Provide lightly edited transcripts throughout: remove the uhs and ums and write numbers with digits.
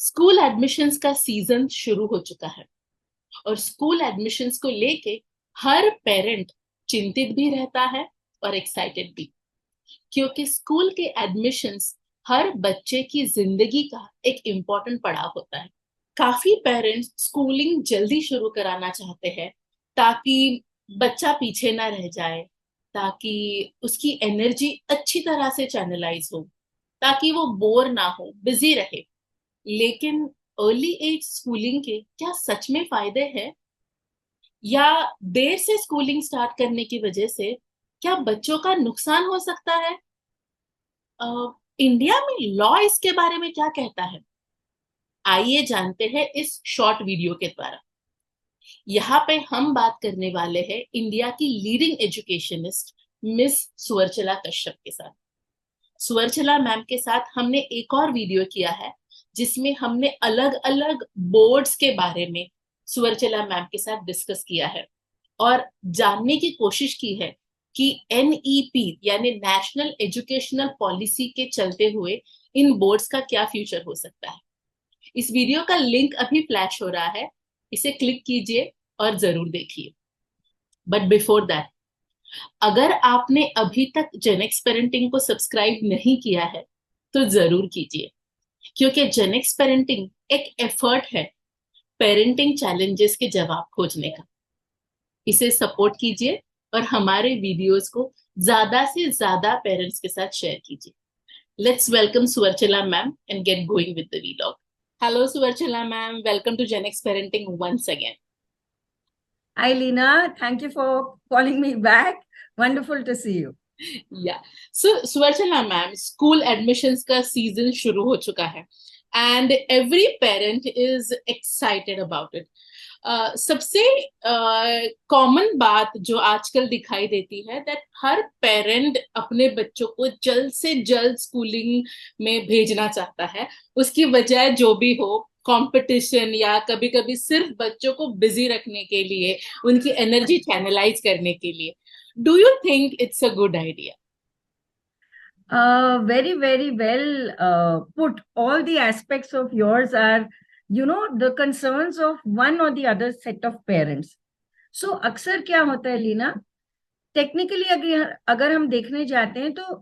School admissions का season शुरू हो चुका है और स्कूल एडमिशन्स को लेके हर पेरेंट चिंतित भी रहता है और एक्साइटेड भी, क्योंकि स्कूल के एडमिशन्स हर बच्चे की जिंदगी का एक इम्पोर्टेंट पड़ाव होता है। काफी पेरेंट्स स्कूलिंग जल्दी शुरू कराना चाहते हैं ताकि बच्चा पीछे ना रह जाए, ताकि उसकी एनर्जी अच्छी तरह से चैनलाइज हो, ताकि वो बोर ना हो, बिजी रहे। लेकिन अर्ली एज स्कूलिंग के क्या सच में फायदे हैं, या देर से स्कूलिंग स्टार्ट करने की वजह से क्या बच्चों का नुकसान हो सकता है? इंडिया में लॉ इसके बारे में क्या कहता है, आइए जानते हैं इस शॉर्ट वीडियो के द्वारा। यहाँ पे हम बात करने वाले हैं इंडिया की leading educationist miss Suvarchala Kashyap के साथ। सुवर्चला मैम के साथ हमने एक और वीडियो किया है जिसमें हमने अलग अलग बोर्ड्स के बारे में सुवर्चला मैम के साथ डिस्कस किया है और जानने की कोशिश की है कि एनईपी यानी नेशनल एजुकेशनल पॉलिसी के चलते हुए इन बोर्ड्स का क्या फ्यूचर हो सकता है। इस वीडियो का लिंक अभी फ्लैश हो रहा है, इसे क्लिक कीजिए और जरूर देखिए। बट बिफोर दैट, अगर आपने अभी तक जेनेक्स पेरेंटिंग को सब्सक्राइब नहीं किया है तो जरूर कीजिए, क्योंकि जेनेक्स पेरेंटिंग एक एफर्ट है पेरेंटिंग चैलेंजेस के जवाब खोजने का। इसे सपोर्ट कीजिए और हमारे वीडियोस को ज्यादा से ज्यादा पेरेंट्स के साथ शेयर कीजिए। Let's welcome Suvarchala ma'am and get going with the vlog. Hello Suvarchala ma'am, welcome to GenNext parenting once again. Hi, Lina. Thank you for calling me back. Wonderful to see you. या सो Suvarchala ma'am, school admissions का season शुरू हो चुका है and every parent is excited about it. सबसे common बात जो आजकल दिखाई देती है दैट हर पेरेंट अपने बच्चों को जल्द से जल्द स्कूलिंग में भेजना चाहता है, उसकी वजह जो भी हो, कंपटीशन या कभी कभी सिर्फ बच्चों को बिजी रखने के लिए, उनकी एनर्जी चैनलाइज करने के लिए। Do you think it's a good idea? Very, very well put. All the aspects of yours are, the concerns of one or the other set of parents. So, अक्सर क्या होता है लीना, टेक्निकली अगर हम देखने जाते हैं तो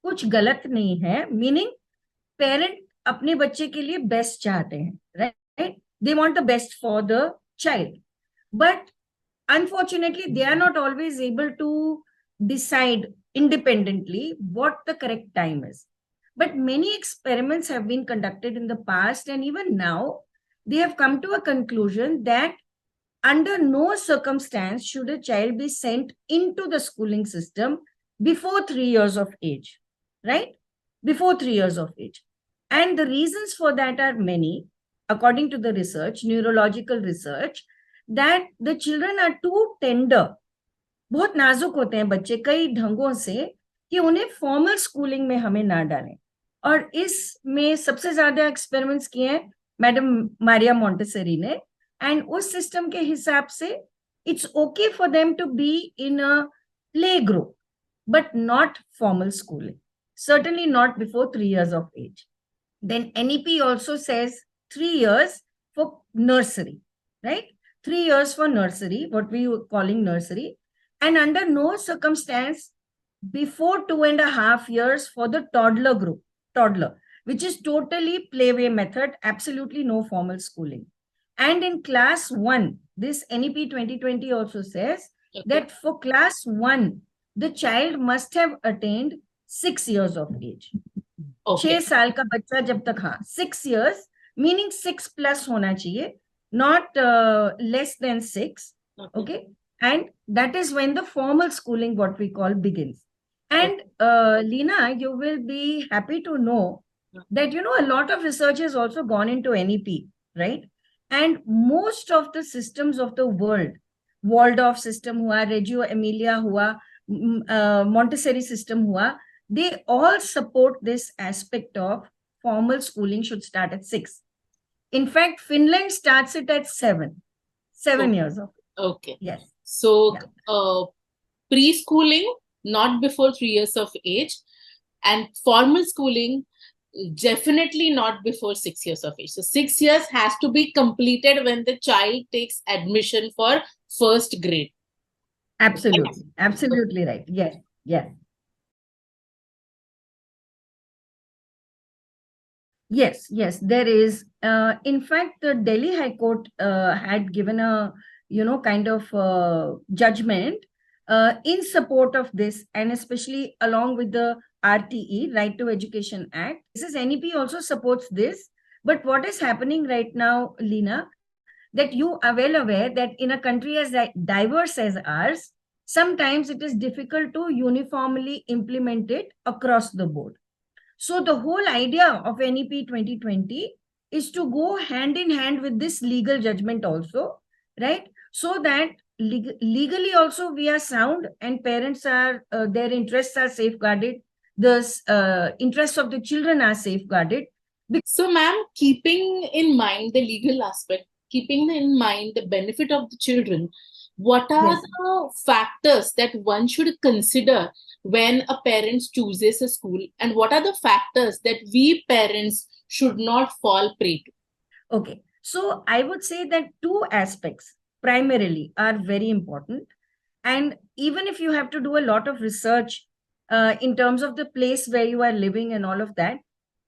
कुछ गलत नहीं है। मीनिंग पेरेंट अपने बच्चे के लिए बेस्ट चाहते हैं, right? They want the best for the child, but unfortunately they are not always able to decide independently what the correct time is. But many experiments have been conducted in the past, and even now they have come to a conclusion that under no circumstance should a child be sent into the schooling system before 3 years of age, right? Before 3 years of age. And the reasons for that are many, according to the research, neurological research, that the children are too tender. बहुत नाजुक होते हैं बच्चे कई ढंगों से कि उन्हें formal schooling में हमें ना डालें। और इसमें सबसे ज्यादा एक्सपेरिमेंट्स किए हैं मैडम मारिया मोंटेसेरी ने, एंड उस सिस्टम के हिसाब से it's okay for them to be in a play group but not formal schooling, certainly not before 3 years of age. Then NEP also says 3 years for nursery, right? 3 years for nursery, what we were calling nursery, and under no circumstance before 2.5 years for the toddler group, toddler, which is totally playway method, absolutely no formal schooling. And in class 1, this NEP 2020 also says that for class 1, the child must have attained 6 years of age. 6 साल का बच्चा जब तक, हाँ, 6 years, meaning 6 plus होना चाहिए, not less than 6. Okay, and that is when the formal schooling, what we call, begins. And Lina, you will be happy to know that a lot of research has also gone into NEP, right? And most of the systems of the world, Waldorf system हुआ, Reggio Emilia हुआ, Montessori system हुआ, they all support this aspect of formal schooling should start at 6. In fact, Finland starts it at 7 years of. Okay. Yes. So, Yeah. Preschooling not before 3 years of age, and formal schooling Definitely not before 6 years of age. So 6 years has to be completed when the child takes admission for first grade. Absolutely. Absolutely right. Yes. Yes. Yes, yes, there is. In fact, the Delhi High Court had given a, kind of judgment in support of this, and especially along with the RTE, Right to Education Act. This is NEP also supports this. But what is happening right now, Lina, that you are well aware that in a country as diverse as ours, sometimes it is difficult to uniformly implement it across the board. So the whole idea of NEP 2020 is to go hand in hand with this legal judgment also, right? So that legally also we are sound and parents are, their interests are safeguarded. The interests of the children are safeguarded. So, ma'am, keeping in mind the legal aspect, keeping in mind the benefit of the children, what are Yes. the factors that one should consider when a parent chooses a school, and what are the factors that we parents should not fall prey to? Okay. So I would say that two aspects primarily are very important. And even if you have to do a lot of research in terms of the place where you are living and all of that,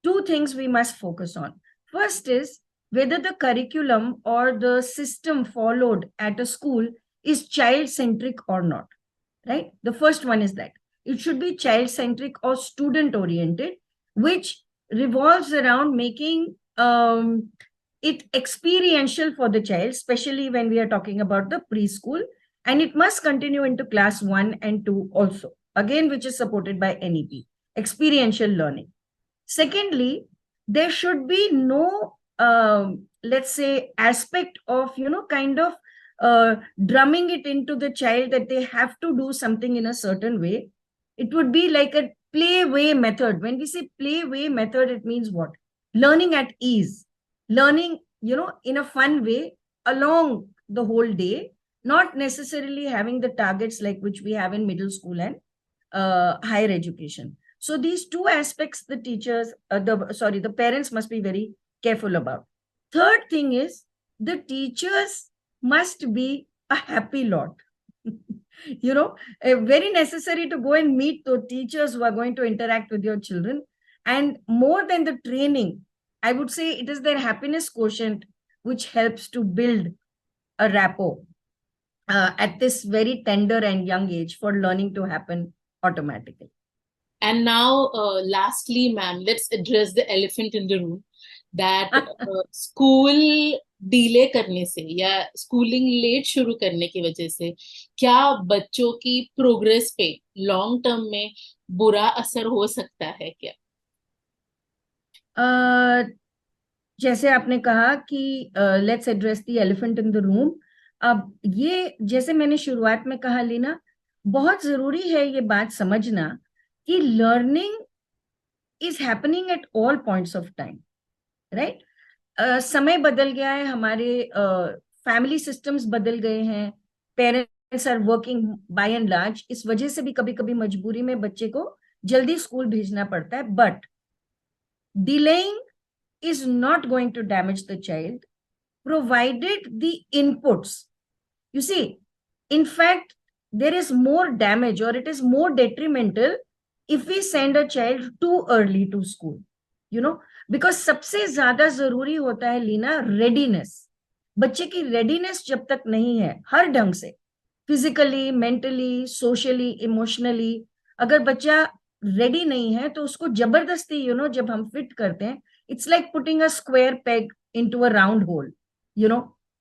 two things we must focus on. First is whether the curriculum or the system followed at a school is child centric or not, right? The first one is that it should be child centric or student oriented, which revolves around making it experiential for the child, especially when we are talking about the preschool, and it must continue into class 1 and 2 also, again, which is supported by NEP, experiential learning. Secondly, there should be no, let's say, aspect of, kind of drumming it into the child that they have to do something in a certain way. It would be like a play way method. When we say play way method, it means what? Learning at ease, learning, in a fun way along the whole day, not necessarily having the targets like which we have in middle school and higher education. So these two aspects, the teachers, the parents must be very careful about. Third thing is the teachers must be a happy lot. Very necessary to go and meet the teachers who are going to interact with your children. And more than the training, I would say it is their happiness quotient which helps to build a rapport at this very tender and young age for learning to happen automatically. And now, lastly, ma'am, let's address the elephant in the room that school delay करने से या schooling late शुरू करने की वजह से क्या बच्चों की प्रोग्रेस पे लॉन्ग टर्म में बुरा असर हो सकता है क्या? जैसे आपने कहा कि let's address the elephant in the room. अब ये जैसे मैंने शुरुआत में कहा लीना, बहुत जरूरी है ये बात समझना कि learning is happening at all points of time, right? समय बदल गया है, हमारे फैमिली सिस्टम्स बदल गए हैं, parents are working by and large, इस वजह से भी कभी कभी मजबूरी में बच्चे को जल्दी स्कूल भेजना पड़ता है। But delaying is not going to damage the child provided the inputs. You see, in fact, there is more damage or it is more detrimental if we send a child too early to school, because सबसे ज्यादा जरूरी होता है Leena readiness. बच्चे की readiness जब तक नहीं है हर ढंग से, फिजिकली, मेंटली, सोशली, इमोशनली, अगर बच्चा रेडी नहीं है तो उसको जबरदस्ती जब हम फिट करते हैं, it's like putting a square peg into a round hole,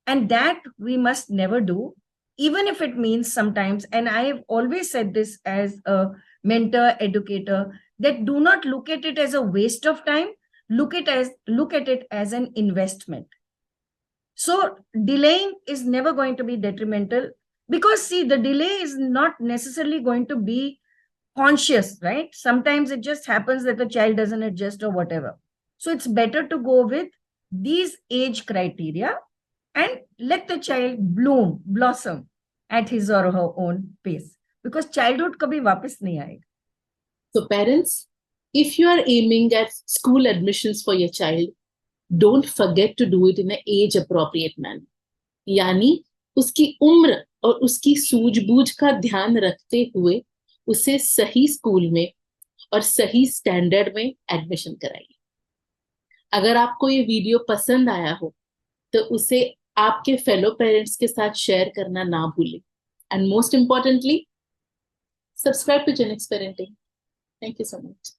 and that we must never do, even if it means sometimes, and I have always said this as a mentor, educator, that do not look at it as a waste of time, look at it as an investment. So delaying is never going to be detrimental, because see, the delay is not necessarily going to be conscious, right? Sometimes it just happens that the child doesn't adjust or whatever. So it's better to go with these age criteria and let the child blossom at his or her own pace, because childhood kabhi वापस नहीं आएगा. So parents, If you are aiming at school admissions for your child, don't forget to do it in an age appropriate manner. यानी उसकी उम्र और उसकी सूझबूझ का ध्यान रखते हुए उसे सही स्कूल में और सही स्टैंडर्ड में एडमिशन कराइए। अगर आपको ये वीडियो पसंद आया हो तो उसे आपके फेलो पेरेंट्स के साथ शेयर करना ना भूलें। And most importantly, subscribe to Genix parenting. Thank you so much.